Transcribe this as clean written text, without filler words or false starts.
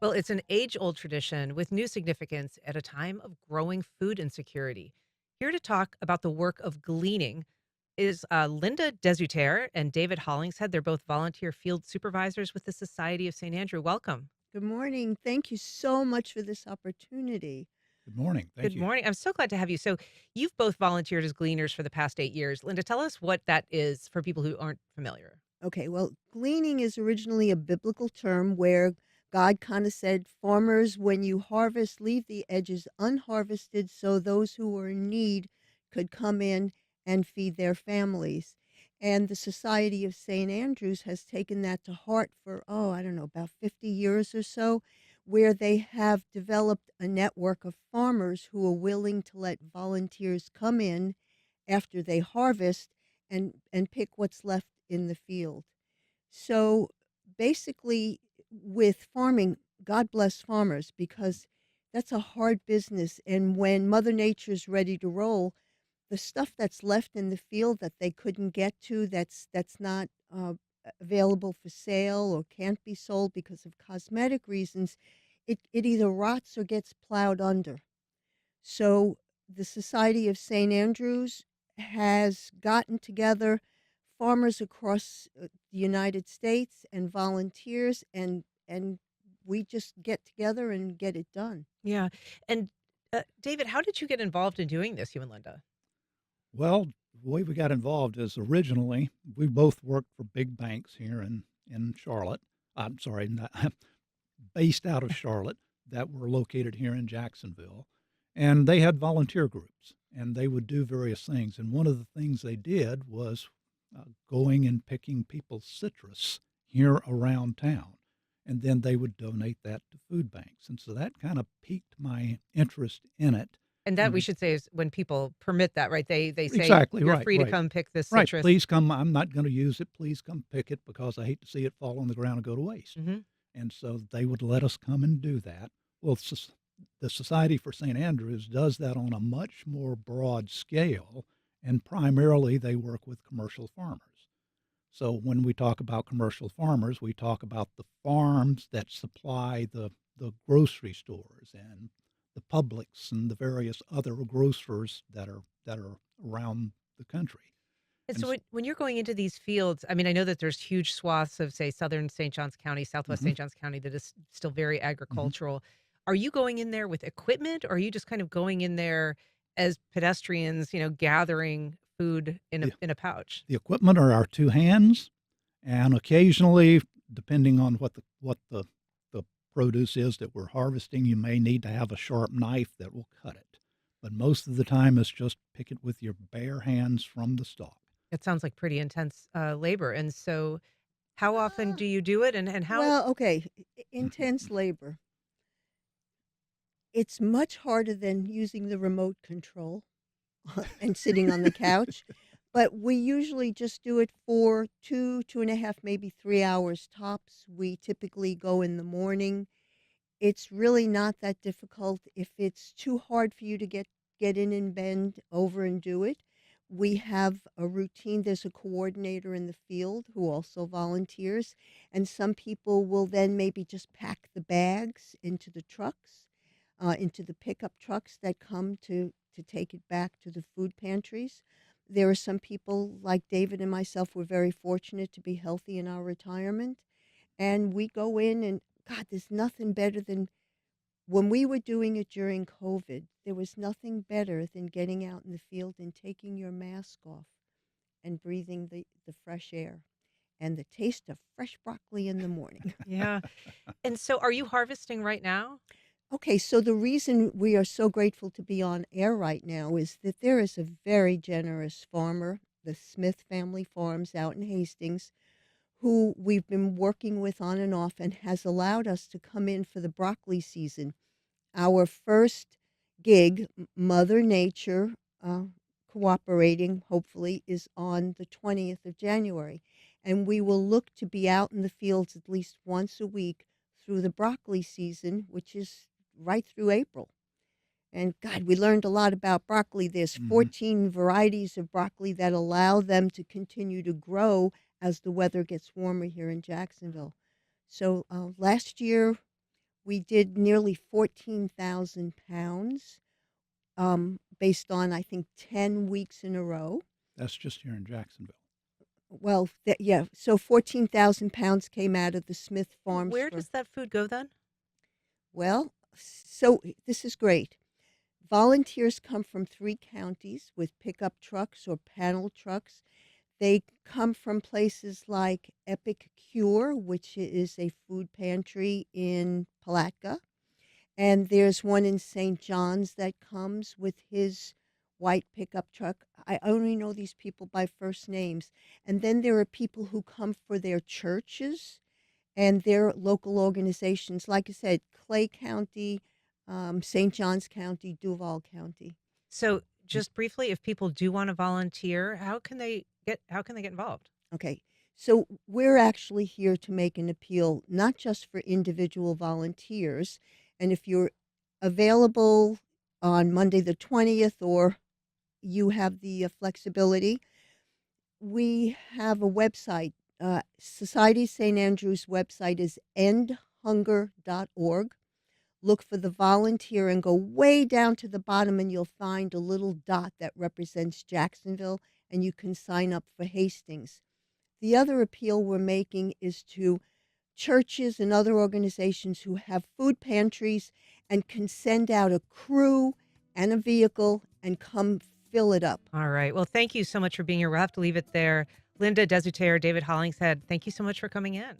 Well, it's an age old tradition with new significance at a time of growing food insecurity. Here to talk about the work of gleaning is Linda Desauter and David Hollingshead. They're both volunteer field supervisors with the Society of St. Andrew. Welcome. Good morning. Thank you so much for this opportunity. Good morning. Thank Good you. morning. I'm so glad to have you. So, you've both volunteered as gleaners for the past 8 years. Linda, tell us what that is for people who aren't familiar. Okay, well, gleaning is originally a biblical term where God kind of said, Farmers, when you harvest, leave the edges unharvested so those who are in need could come in and feed their families. And the Society of St. Andrews has taken that to heart for, oh, I don't know, about 50 years or so, where they have developed a network of farmers who are willing to let volunteers come in after they harvest and pick what's left in the field. So basically, with farming, God bless farmers because that's a hard business. And when Mother Nature's ready to roll, the stuff that's left in the field that they couldn't get to, that's not available for sale or can't be sold because of cosmetic reasons, it either rots or gets plowed under. So the Society of St. Andrews has gotten together farmers across the United States and volunteers, and we just get together and get it done. Yeah. And David, how did you get involved in doing this, you and Linda? Well, the way we got involved is originally we both worked for big banks here in Charlotte. I'm sorry, not, based out of Charlotte that were located here in Jacksonville. And they had volunteer groups and they would do various things. And one of the things they did was going and picking people's citrus here around town. And then they would donate that to food banks. And so that kind of piqued my interest in it. And that we And should say is when people permit that, right? They say, exactly "You're right, free to right. come pick this Right, citrus." please come, I'm not gonna use it, please come pick it because I hate to see it fall on the ground and go to waste, Mhm. and so they would let us come and do that. Well, the Society for St. Andrews does that on a much more broad scale, and primarily they work with commercial farmers. So when we talk about commercial farmers, we talk about the farms that supply the grocery stores and the Publix and the various other grocers that are around the country. And And so s when you're going into these fields, I mean, I know that there's huge swaths of, say, southern St. Johns County, southwest Mhm, St. Johns County that is still very mhm. agricultural. Are you going in there with equipment, or are you just kind of going in there as pedestrians, gathering food in a The in a pouch? the equipment are our 2 hands, and occasionally, depending on what the produce is that we're harvesting, you may need to have a sharp knife that will cut it. But most of the time, it's just pick it with your bare hands from the stalk. It sounds like pretty intense labor. And so, how often Ah, do you do it, and how? well, okay, intense Mhm. labor. It's much harder than using the remote control and sitting on the couch, but we usually just do it for 2.5, maybe 3 hours tops. We typically go in the morning. It's really not that difficult. If it's too hard for you to get in and bend over and do it, we have a routine. There's a coordinator in the field who also volunteers, and some people will then maybe just pack the bags into the trucks, into the pickup trucks that come to take it back to the food pantries. There are some people like David and myself. We're very fortunate to be healthy in our retirement, and we go in and God, there's nothing better than when we were doing it during COVID, there was nothing better than getting out in the field and taking your mask off and breathing the fresh air and the taste of fresh broccoli in the morning. Yeah. And so, are you harvesting right now? Okay, so the reason we are so grateful to be on air right now is that there is a very generous farmer, the Smith Family Farms out in Hastings, who we've been working with on and off and has allowed us to come in for the broccoli season. Our first gig, Mother Nature, cooperating, hopefully, is on the 20th of January, and we will look to be out in the fields at least once a week through the broccoli season, which is right through April. And God, we learned a lot about broccoli. There's Mhm. 14 varieties of broccoli that allow them to continue to grow as the weather gets warmer here in Jacksonville. So last year We did nearly 14,000 pounds, based on, I think, 10 weeks in a row. That's just here in Jacksonville. Well, yeah, so 14,000 pounds came out of the Smith Farms Where for, does that food go then? well, so this is great. Volunteers come from 3 counties with pickup trucks or panel trucks. They come from places like Epic Cure, which is a food pantry in Palatka. And there's one in St. John's that comes with his white pickup truck. I only know these people by first names. And then there are people who come for their churches and their local organizations. Like I said, Clay County, St. Johns County, Duval County. So, just briefly, if people do want to volunteer, how can they get involved? Okay. So we're actually here to make an appeal, not just for individual volunteers. And if you're available on Monday the 20th, or you have the flexibility, we have a website. Society St. Andrew's website is endhunger.org. Look for the volunteer and go way down to the bottom, and you'll find a little dot that represents Jacksonville, and you can sign up for Hastings. The other appeal we're making is to churches and other organizations who have food pantries and can send out a crew and a vehicle and come fill it up. All right. Well, thank you so much for being here. We'll have to leave it there. Linda Desauter, David Hollingshead, thank you so much for coming in.